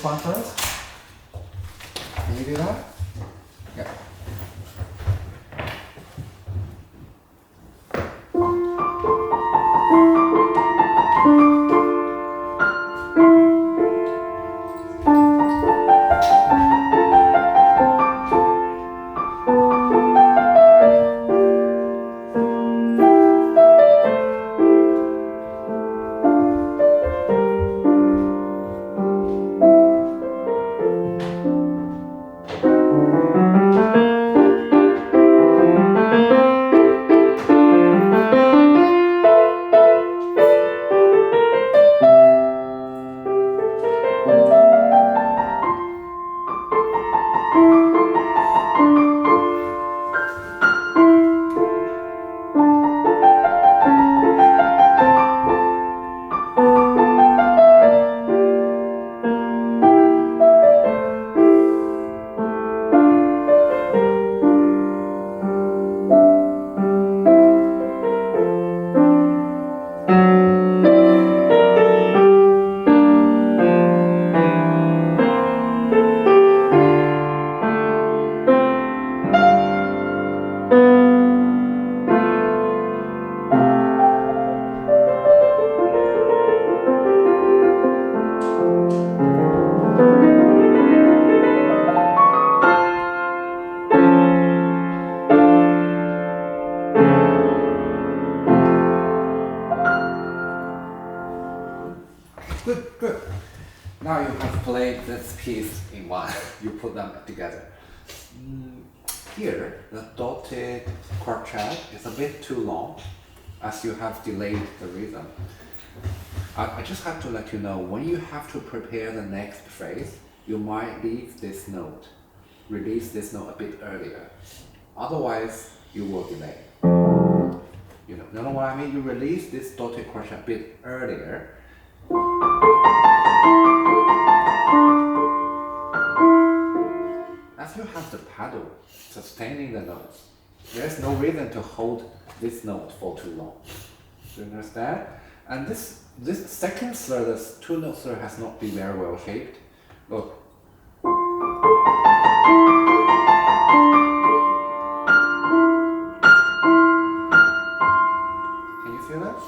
one first. Can you do that? Yeah. Good. Now you have played this piece in one. You put them together. Here, the dotted quartet is a bit too long, as you have delayed the rhythm. I just have to let you know, when you have to prepare the next phrase, you might leave this note, release this note a bit earlier. Otherwise, you will delay. You know what I mean? You release this dotted quartet a bit earlier. As you have the pedal sustaining the notes, there's no reason to hold this note for too long. Do you understand? And this second slur, this two note slur, has not been very well shaped. Look. Can you feel that?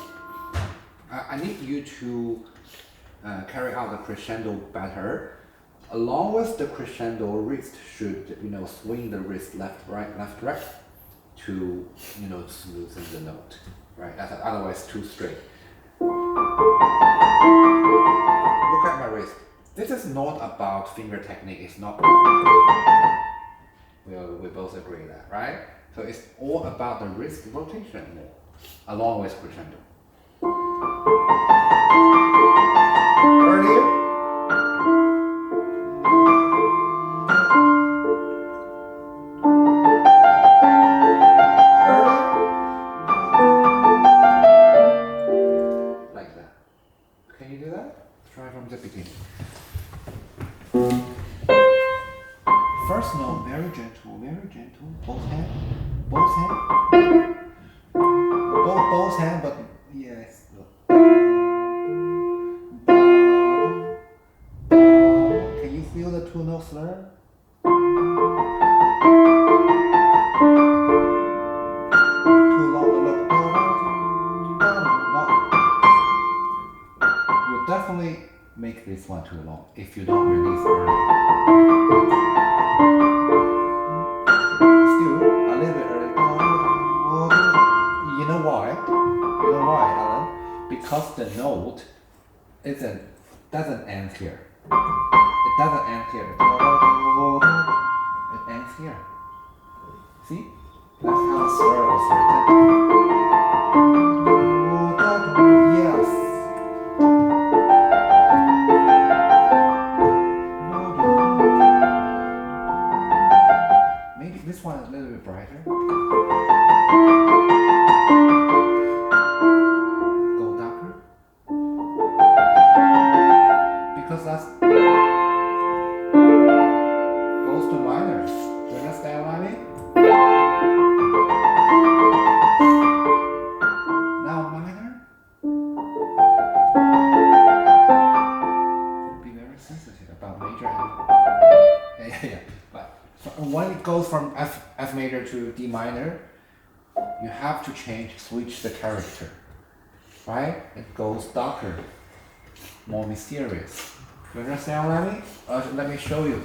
I need you to carry out the crescendo better. Along with the crescendo, wrist should swing the wrist left right to smoothen the note, right? Otherwise too straight. Look at my wrist. This is not about finger technique. It's not. We both agree that, right? So it's all about the wrist rotation more, along with crescendo. Earlier. Like that. Can you do that? Try from the beginning. First note, very gentle, both hands, both hands, but yes. Can you feel the two note slur? Too long, you definitely make this one too long if you don't release early. Still a little bit early. You know why? Alan? Because the note doesn't end here. It doesn't end here. It ends here. See? That's how the slur was written. Yes. Maybe this one is a little bit brighter. Go darker. Because that's goes to minor. Do you understand what I mean? major and yeah. But when it goes from F major to D minor, you have to switch the character, right? It goes darker, more mysterious. You understand what I mean? Let me show you.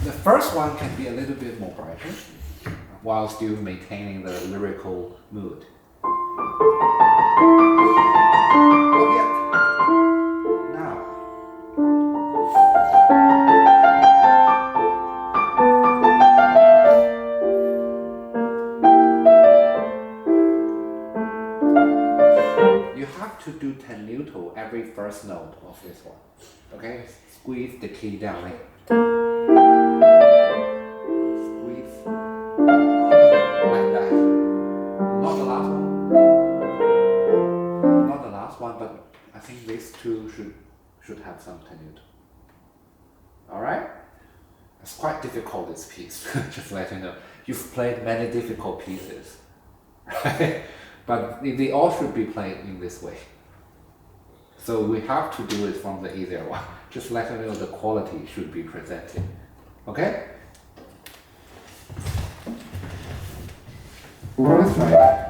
The first one can be a little bit more brighter, while still maintaining the lyrical mood. To do tenuto every first note of this one. Okay? Squeeze the key down. Like squeeze like that. Not the last one. Not the last one, but I think these two should have some tenuto. Alright? It's quite difficult, this piece. Just let you know. You've played many difficult pieces. Right? But they all should be played in this way. So we have to do it from the easier one. Just let you know the quality should be presented. Okay? Let's try it.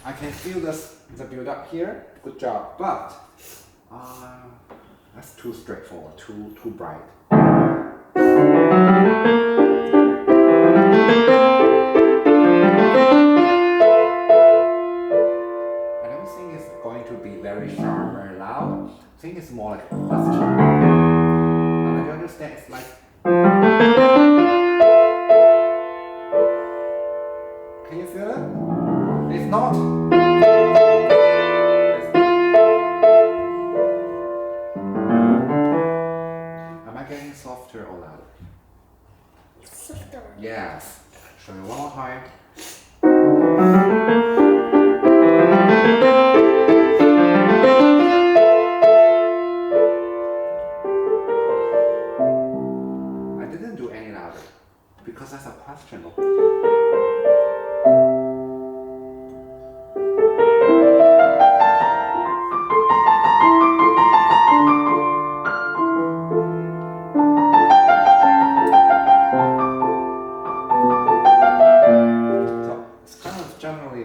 I can feel the build up here. Good job. But that's too straightforward, too bright. I don't think it's going to be very sharp, very loud. I think it's more like a question. And you understand, it's like. Can you feel it? It's not. Am I getting softer or louder? Softer. Yes. Show you one more time. I didn't do any louder because that's a question.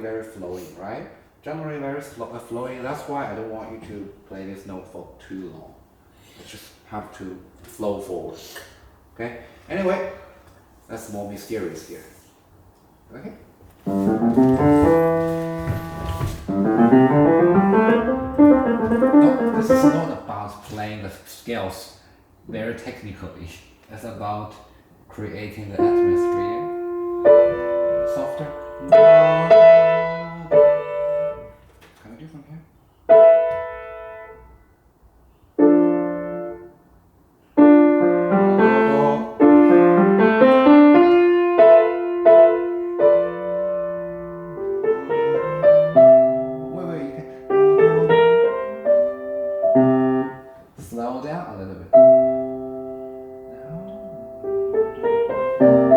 Very flowing, right? Generally very flowing. That's why I don't want you to play this note for too long. You just have to flow forward. Okay? Anyway, that's more mysterious here. Okay? No, this is not about playing the scales very technically. It's about creating the atmosphere. Softer. Can I do from here? Wait, you can slow down a little bit.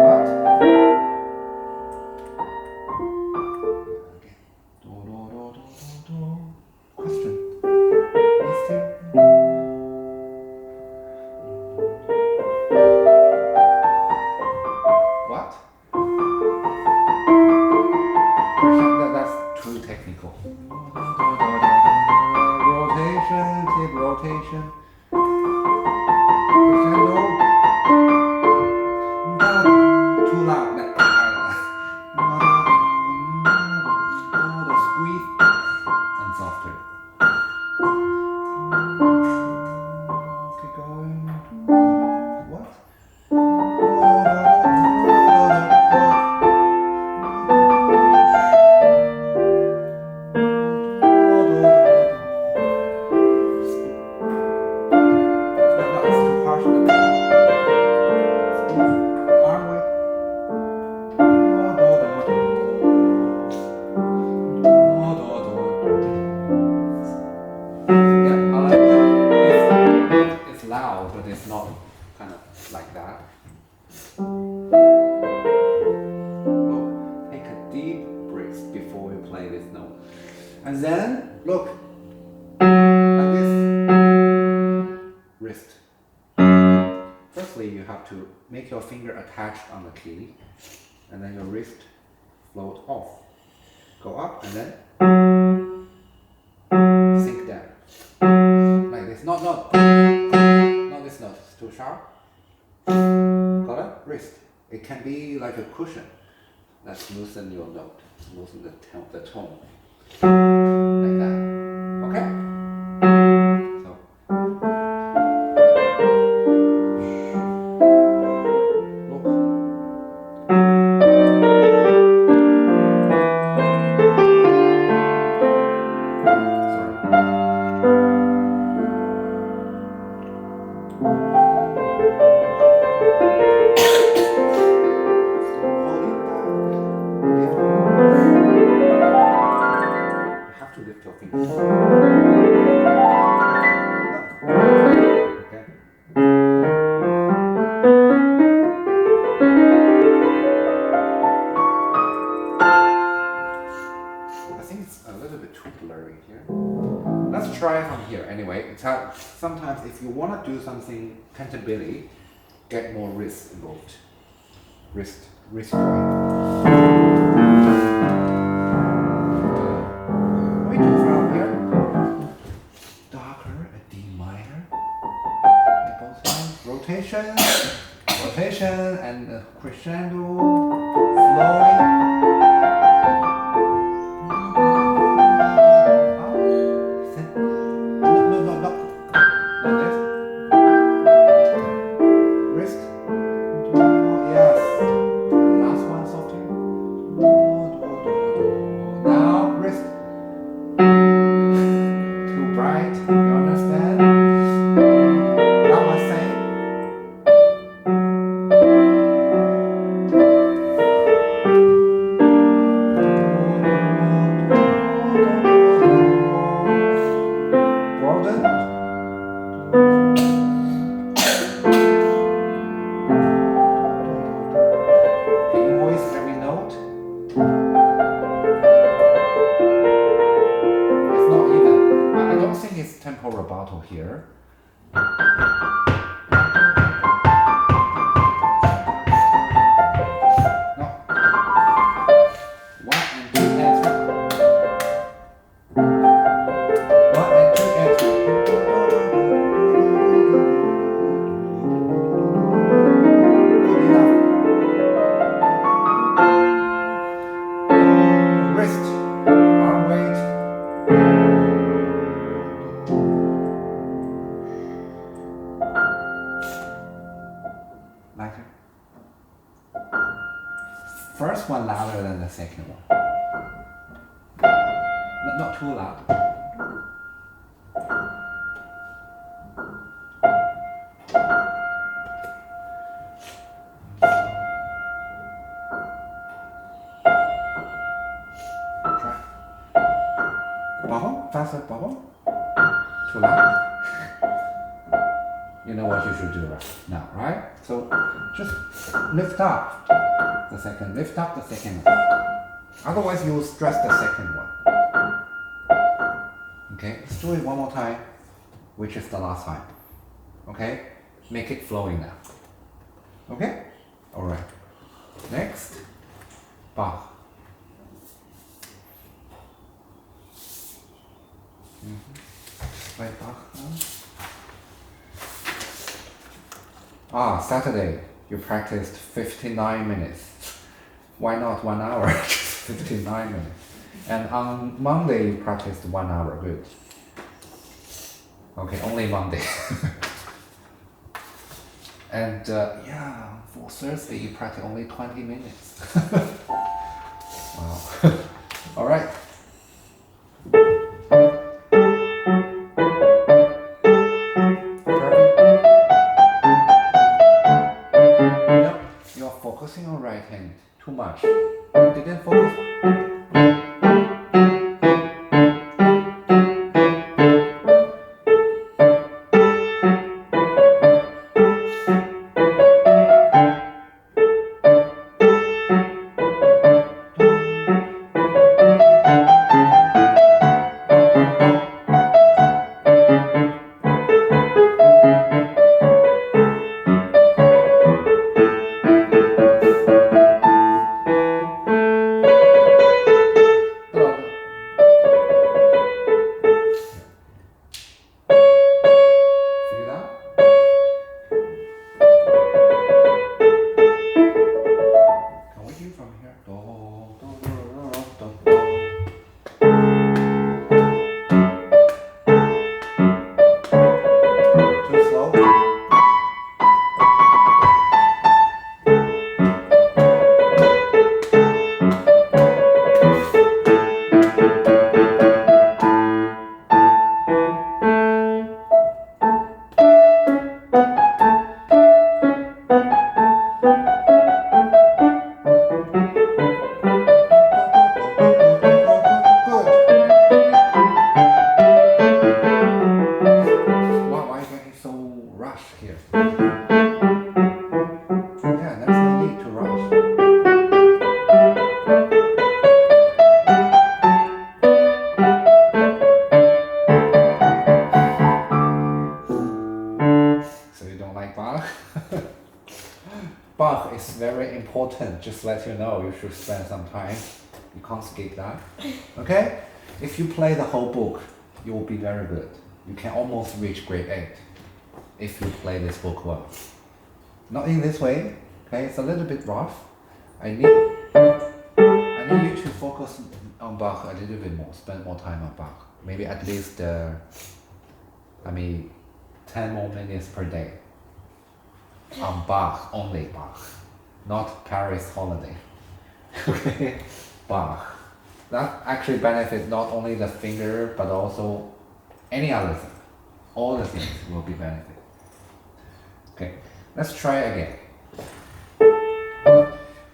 What? Question. What? That's too technical. Rotation, tip rotation. Crescendo. Too loud. Squeeze and softer. Keep going. What? arm weight. Yeah, I like it. It's loud, but it's not kind of like that. Look, take a deep breath before you play this note. And then, look, like this. Wrist. Firstly, you have to make your finger attached on the key, and then your wrist float off. Go up and then sink down. Like this. Not this note, it's too sharp. Got it? Wrist. It can be like a cushion that smoothen your note, smoothen the tone. Like that. Okay? So look. Sorry. You have to lift your fingers. Okay. I think it's a little bit too blurry here. Let's try from here anyway. It's how, sometimes if you want to do something cantabile, get more wrist involved. Wrist joint. We do from here. Darker, a D minor. At both hands. Rotation, and crescendo, flowing. Tempo rubato here. No. One and two and three. One and two and three. Good enough. Wrist, arm weight. Lighter. First one louder than the second one. Not too loud. Try. Bubble, faster bubble. Too loud. You know what you should do right now, right? So just lift up the second one. Otherwise you'll stress the second one. Okay, let's do it one more time, which is the last time. Okay, make it flowing now. Okay, all right. Next, Bach. Play Bach now. Saturday, you practiced 59 minutes. Why not 1 hour? 59 minutes. And on Monday, you practiced 1 hour. Good. Okay, only Monday. And for Thursday, you practice only 20 minutes. Wow. All right. Perfect. focusing on right hand too much. You didn't focus. Bach is very important. Just let you know, you should spend some time. You can't skip that. Okay? If you play the whole book, you will be very good. You can almost reach grade 8 if you play this book well. Not in this way. Okay? It's a little bit rough. I need you to focus on Bach a little bit more. Spend more time on Bach. Maybe at least 10 more minutes per day. On Bach, only Bach, not Paris holiday. Okay, Bach. That actually benefits not only the finger but also any other thing. All the things will be benefit. Okay, let's try again.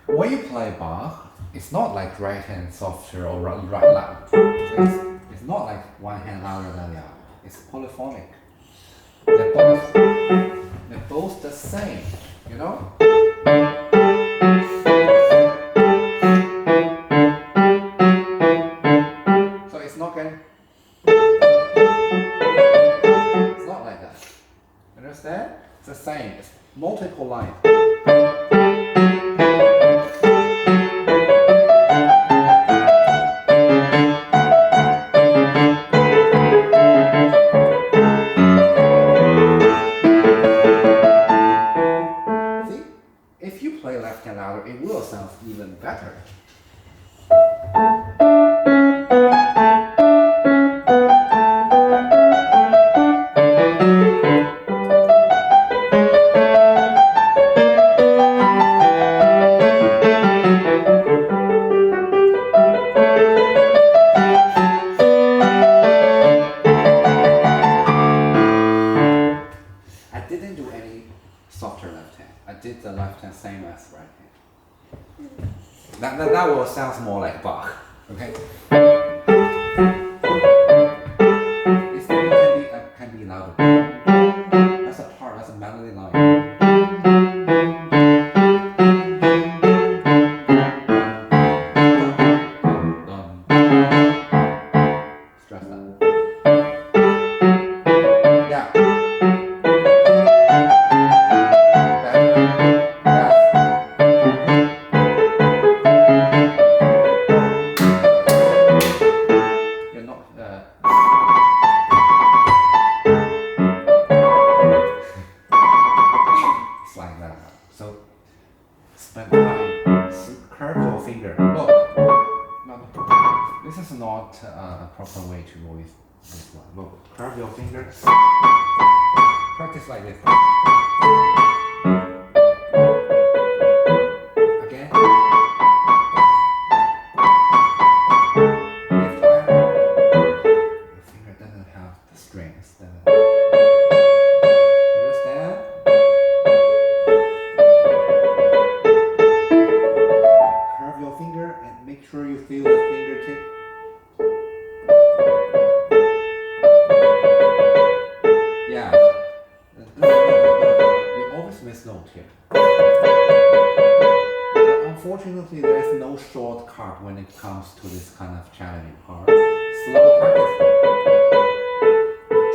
When you play Bach, it's not like right hand softer or right loud. It's not like one hand louder than the other. It's polyphonic. They're both the same, you know? So it's not like that. Understand? It's the same. It's multiple lines. It will sound even better. I didn't do any softer left hand. I did the left hand same as right hand. That will sound more like Bach, okay? This can be louder. That's a part, that's a melody line. Stress that. Yeah. Spend time, curve your finger. Look, this is not a proper way to voice this one. Look, curve your finger. Practice like this. Again. Lift hand. Your finger doesn't have the strings. You understand? shortcut when it comes to this kind of challenging part. Slow practice.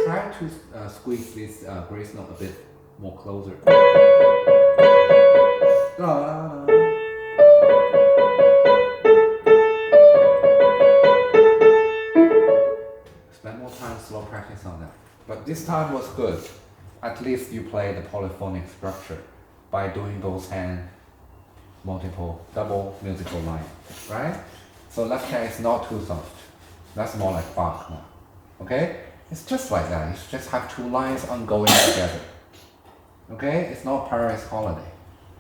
Try to squeeze this grace note a bit more closer. Spend more time slow practice on that. But this time was good. At least you play the polyphonic structure by doing those hand multiple double musical line, right? So left hand is not too soft. That's more like Bach now. Okay? It's just like that. You just have two lines ongoing together. Okay? It's not Paris holiday.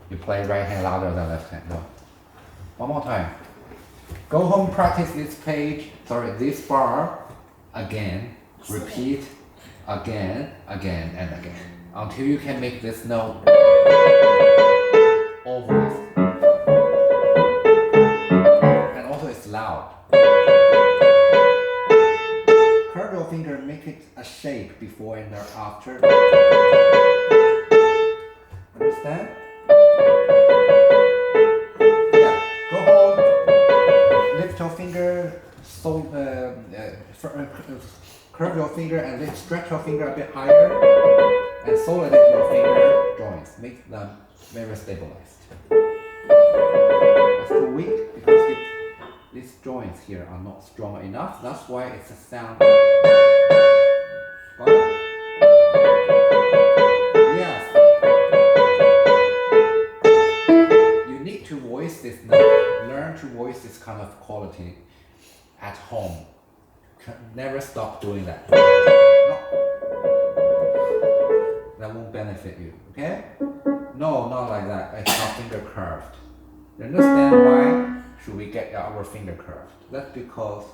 You play right hand louder than left hand. No. One more time. Go home, practice this this bar again. Repeat again, again, and again. Until you can make this note always. And also it's loud. Curve your finger, make it a shape before and after. Understand? Yeah. Go home. Lift your finger. Curve your finger and stretch your finger a bit higher. And solidify your finger joints. Make them very stabilized. That's too weak because these joints here are not strong enough. That's why it's a sound. Got it? Yes. You need to voice this note. Learn to voice this kind of quality at home. Never stop doing that. No. That won't benefit you, okay? No, not like that. It's not finger curved. You understand why should we get our finger curved? That's because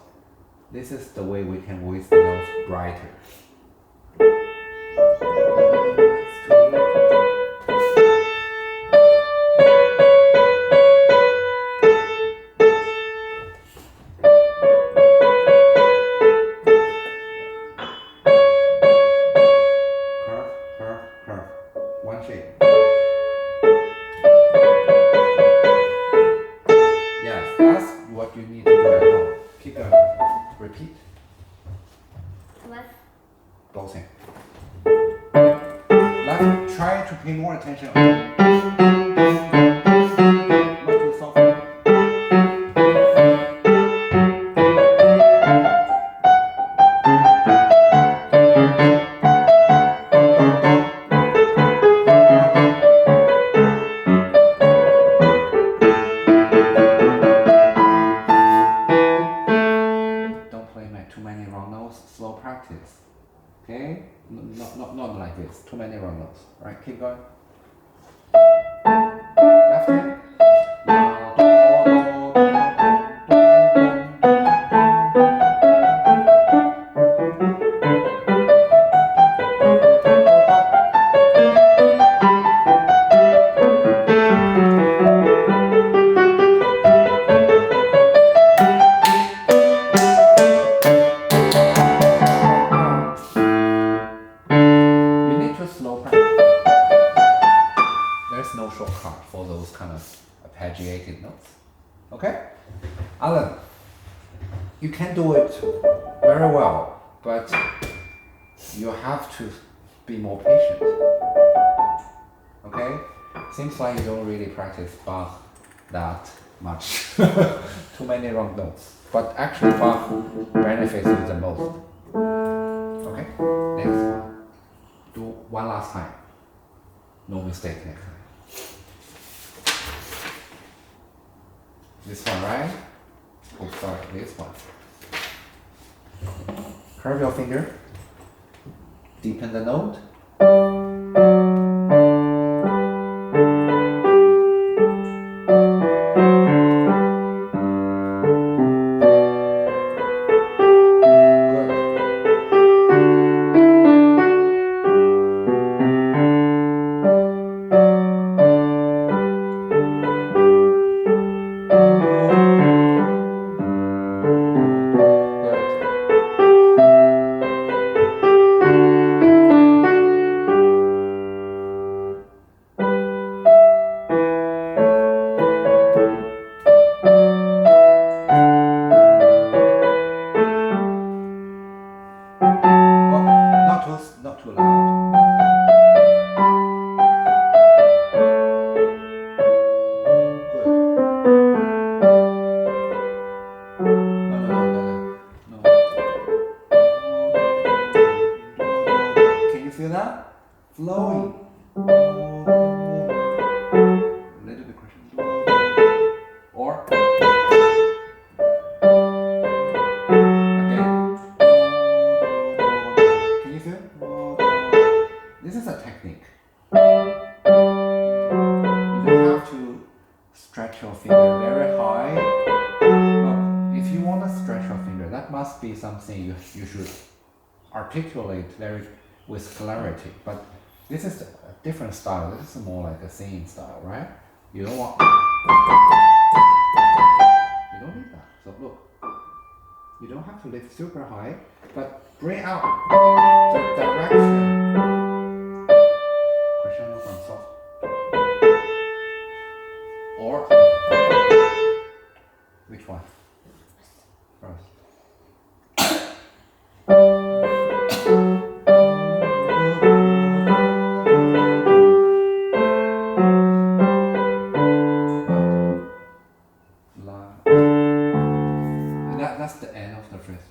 this is the way we can voice the notes brighter. Try to pay more attention. Not too soft. Don't play too many wrong notes. Slow practice. Okay? Not like this. Too many wrong notes. Right? Keep going. Left hand. There's no shortcut for those kind of arpeggiated notes. Okay? Alan, you can do it very well, but you have to be more patient. Okay? Seems like you don't really practice Bach that much. Too many wrong notes. But actually Bach benefits you the most. Okay? Next one. Do one last time. No mistake next time. This one, right? Oh, sorry, this one. Curve your finger. Deepen the note. stretch your finger very high. Look, if you want to stretch your finger, that must be something you should articulate very with clarity. But this is a different style. This is more like a singing style, right? You don't want. You don't need that. So look, you don't have to lift super high, but bring out the direction. Crescendo from soft. Or which one? First. That's the end of the phrase.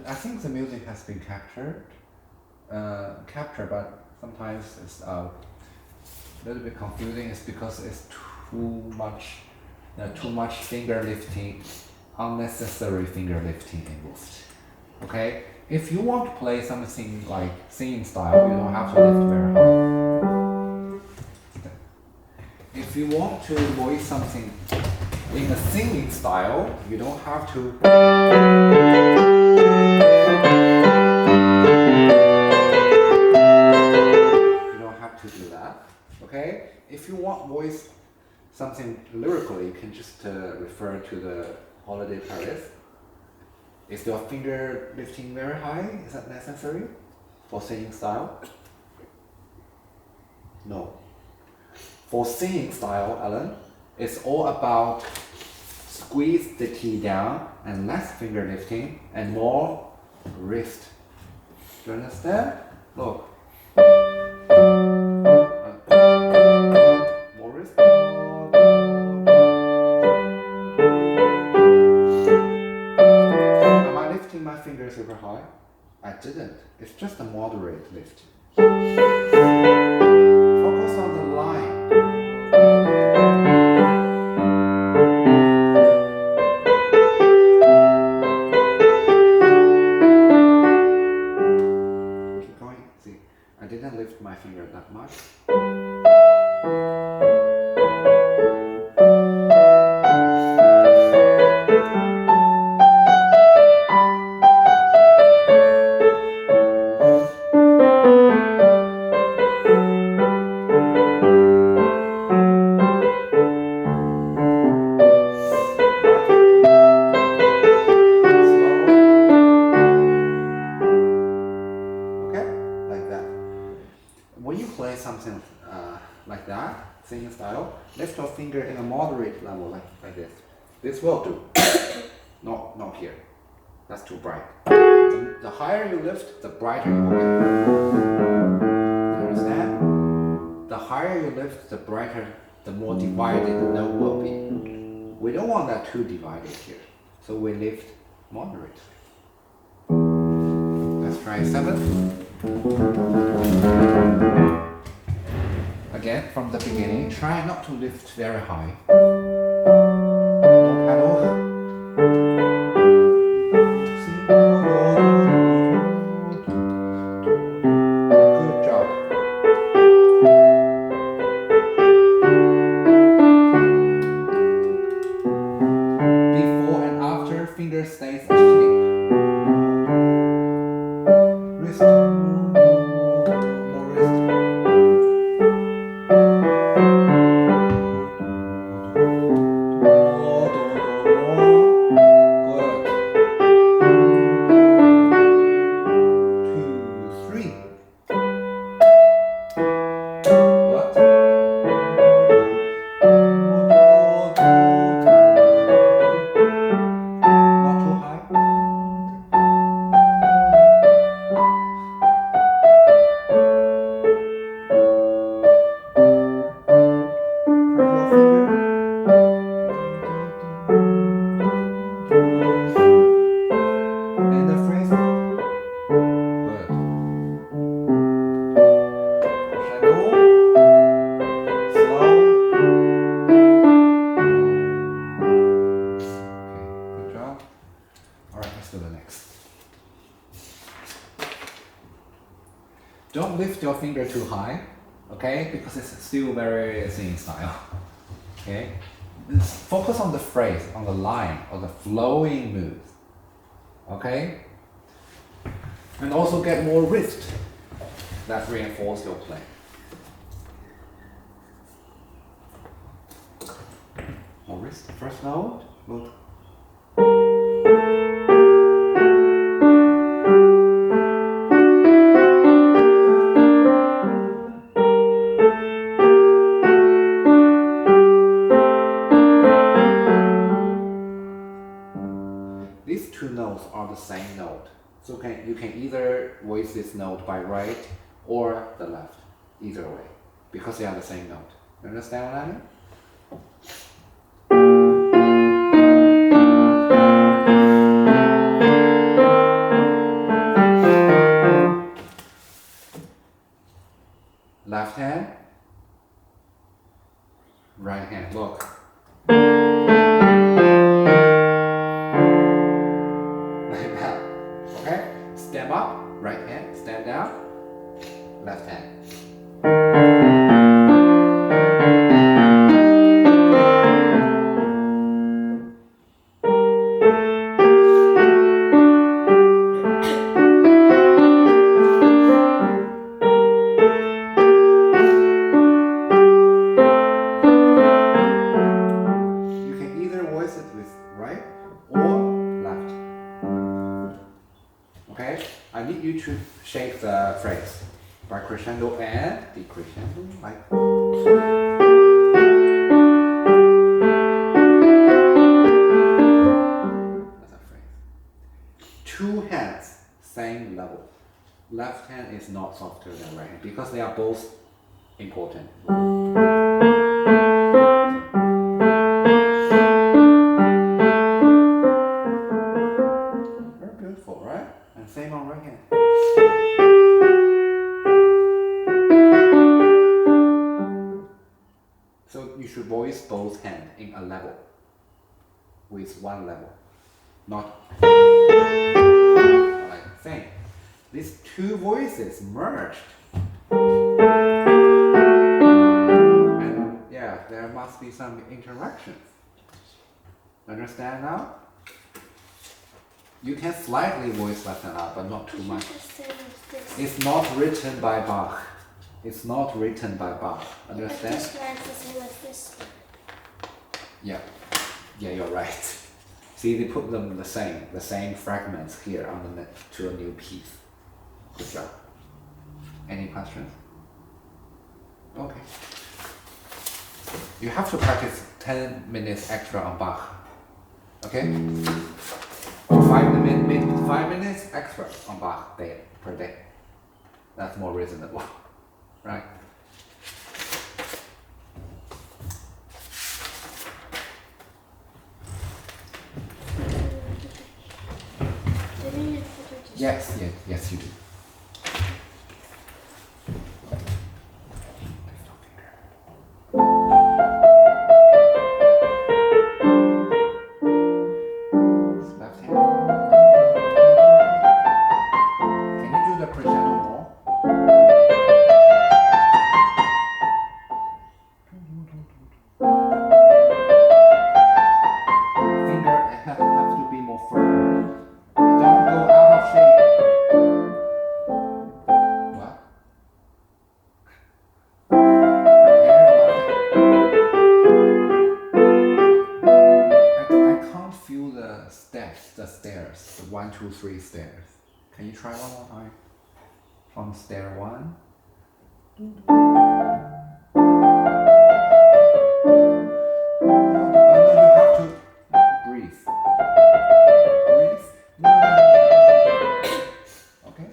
I think the music has been captured, but sometimes it's a little bit confusing. It's because it's too much finger lifting, unnecessary finger lifting involved. Okay, if you want to play something like singing style, you don't have to lift very hard. If you want to voice something in a singing style, you don't have to. Do that, okay? If you want voice something lyrically, you can just refer to the Holiday Paris. Is your finger lifting very high? Is that necessary for singing style? No. For singing style, Alan, it's all about squeeze the key down and less finger lifting and more wrist. Do you understand? Look. Am I lifting my finger super high? I didn't. It's just a moderate lift. Focus on the line. Keep going. See, I didn't lift my finger that much. When you play something like that, singing style, lift your finger in a moderate level, like this. This will do. Not here. That's too bright. The higher you lift, the brighter you will be. You understand? The higher you lift, the brighter, the more divided the note will be. We don't want that too divided here. So we lift moderately. Let's try 7. Again, from the beginning, try not to lift very high. No pedal. Good job. Before and after, finger stays asleep. Wrist. More wrist. let's do the next. Don't lift your finger too high, okay? Because it's still very singing style. Okay? Focus on the phrase, on the line, or the flowing mood. Okay? And also get more wrist that reinforce your playing. More wrist. First note. Look. These two notes are the same note. So you can either voice this note by right or the left, either way, because they are the same note. You understand what I mean? Left hand, right hand, look. Like that, okay? Step up, right hand, stand down, left hand. You can either voice it with right or left. Okay? I need you to shape the phrase by crescendo and decrescendo, like. That's a phrase. Two hands, same level. Left hand is not softer than right hand because they are both important. Very beautiful, right? And same on right hand. So you should voice both hands in a level, with one level, not like same. These two voices merged, and yeah, there must be some interaction. Understand now? You can slightly voice left and up, but not too much. It's not written by Bach. It's not written by Bach. Understand? This line is the same as this. Yeah. Yeah, you're right. See, they put them the same fragments here on the net to a new piece. Good job. Any questions? Okay. You have to practice 10 minutes extra on Bach. Okay? 5 minutes extra on Bach per day. That's more reasonable, right? Yes, you do. Left hand. Can you do the crescendo more? Finger have to be more firm. Don't go out of shape. What? Prepare your left hand. I can't feel the stairs, the 1, 2, 3 stairs. Can you try one more time? From stair 1. No, you have to breathe. Breathe. No. Okay?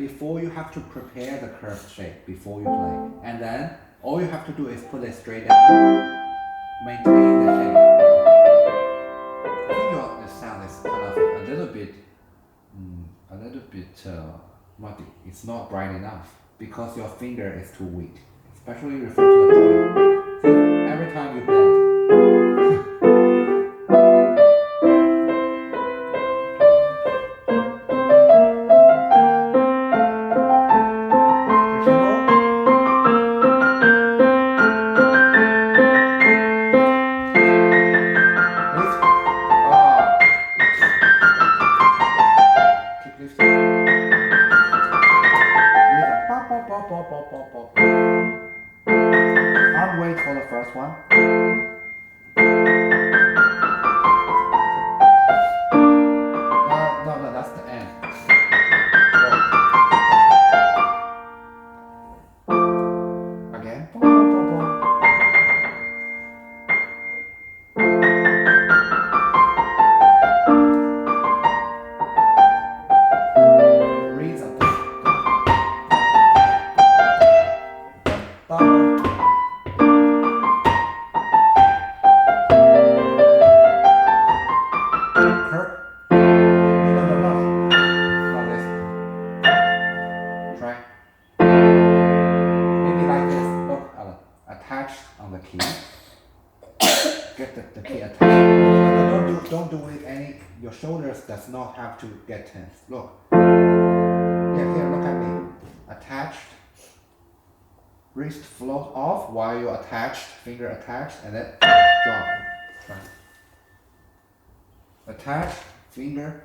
before you have to prepare the curved shape before you play. And then all you have to do is put it straight down, maintain the shape. I think your sound is kind of a little bit muddy. It's not bright enough because your finger is too weak. Especially refer to the joint. See, every time you bend. Arm weight for the first one. No, that's the end. Again. Reason. On the key. Get the key attached. No, don't do it any. Your shoulders does not have to get tense. Look. Here, look at me. Attached. Wrist float off while you're attached, finger attached, and then drop. Try. Attached, finger,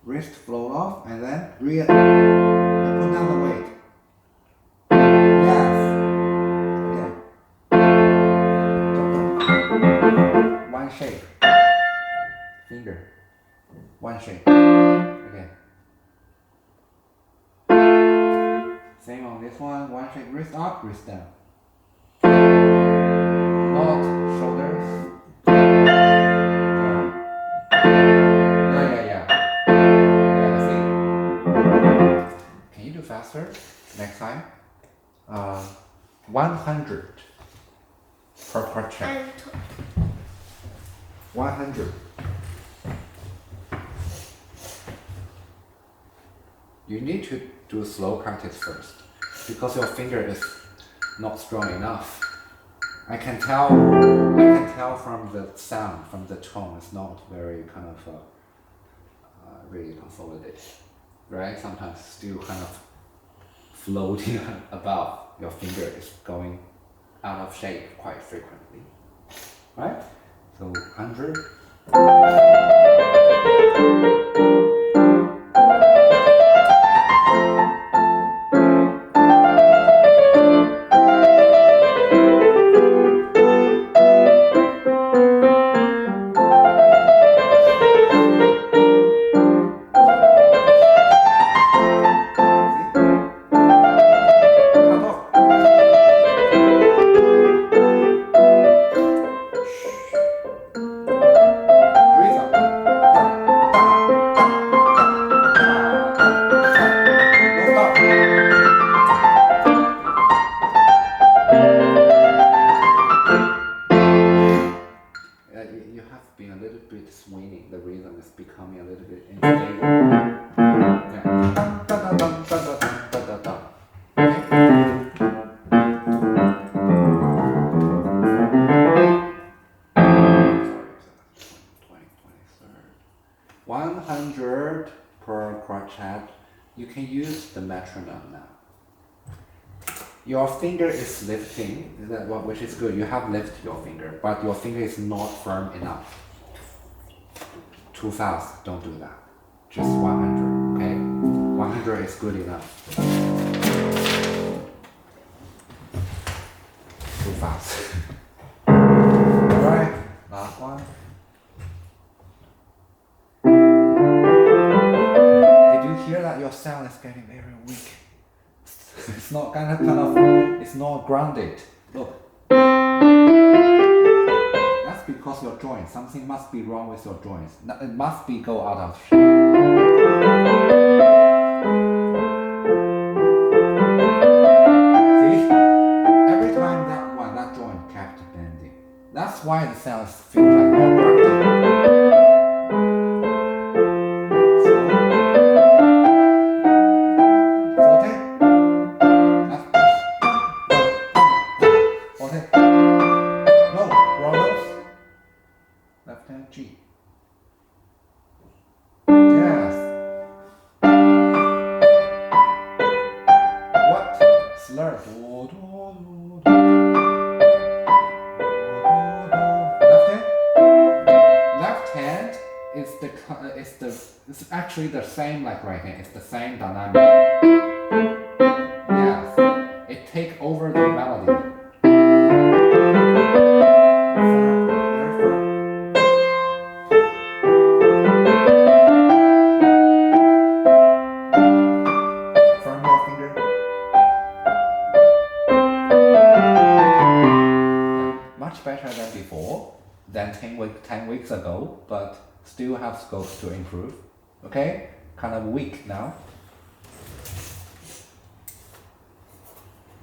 wrist float off, and then put down the weight. One shape. Finger. One shape. Again. Same on this one. One shape. Wrist up, wrist down. Not shoulders. Yeah. See? Can you do faster next time? 100 per check. 100. You need to do slow practice first because your finger is not strong enough. I can tell from the sound, from the tone, it's not very kind of really consolidated, right? Sometimes still kind of floating about. Your finger is going out of shape quite frequently, right? So 100. You have been a little bit swinging. The rhythm is becoming a little bit unstable. Sorry, 100 per crochet. You can use the metronome now. Your finger is lifting, which is good. You have lifted your finger, but your finger is not firm enough. Too fast, don't do that. Just 100, okay? 100 is good enough. Too fast. Alright, last one. Did you hear that your sound is getting very weak? It's not it's not grounded. Look. That's because your joints, something must be wrong with your joints. It must be go out of shape. of feels like more grounded. So, forte, left bass, forte, low, roll nose, left hand G. Yes. What? Slur. Do, do, do, do. Left hand is it's actually the same like right hand. It's the same dynamic. Yes, it take over the melody. Firm your finger. Much better than before, than 10 weeks ago, but still have scope to improve. Okay? Kind of weak now.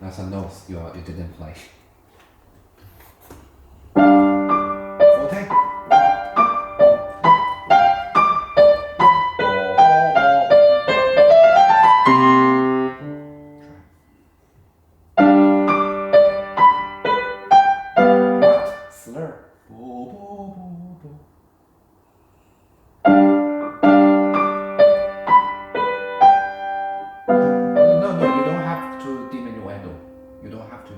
That's a note you didn't play. Forte. What? Slur. Bo, bo, bo, bo. No, you don't have to diminuendo. You don't have to.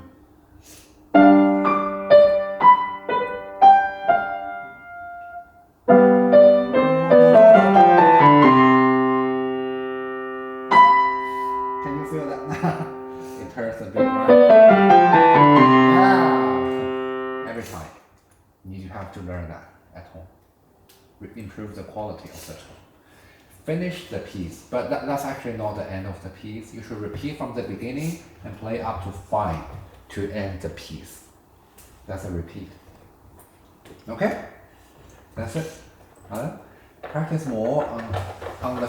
Can you feel that? It hurts a bit, right? Yeah. Every time. You have to learn that at home. Improve the quality of the tone. Finish the piece, but that's actually not the end of the piece. You should repeat from the beginning and play up to 5 to end the piece. That's a repeat. Okay? That's it. Practice more on the,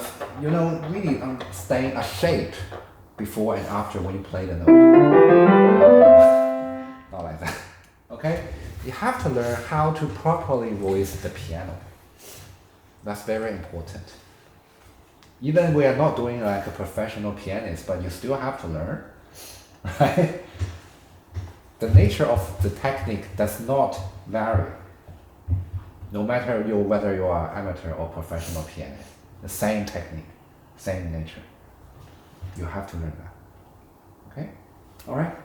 really on staying a shape before and after when you play the note. Not like that. Okay? You have to learn how to properly voice the piano. That's very important. Even we are not doing like a professional pianist, but you still have to learn, right? The nature of the technique does not vary. No matter whether you are amateur or professional pianist, the same technique, same nature. You have to learn that. Okay? All right?